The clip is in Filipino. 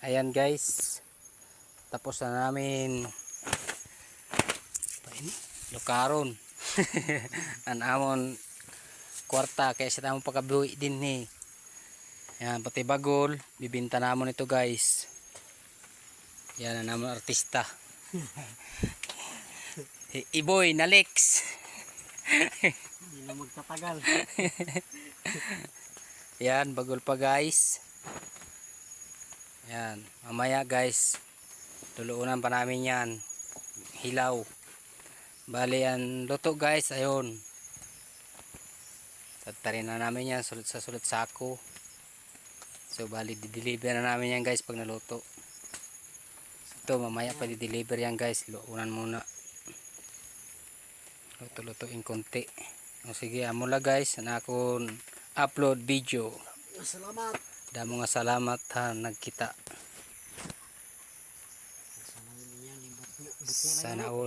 Ayan guys, tapos na namin lukaron ang amon kwarta kaya sa tamang pagkabuhi din ni. Yan, pati bagol bibinta namon ito guys. Yan ang namon artista. Iboy na Lex. Hindi na magtatagal. Yan, bagol pa guys. Yan, mamaya guys tuluunan pa namin yan, hilaw. Bali yan luto guys. Ayun, tatarin na namin yan sa sulit sako. So bali di-deliver na namin yan guys pag naluto. Ito mamaya pa di-deliver yan guys. Luunan muna, luto-lutuin konti. O sige, amula guys na akong upload video. Salamat. Damo nga salamat ha nagkita. Sana all.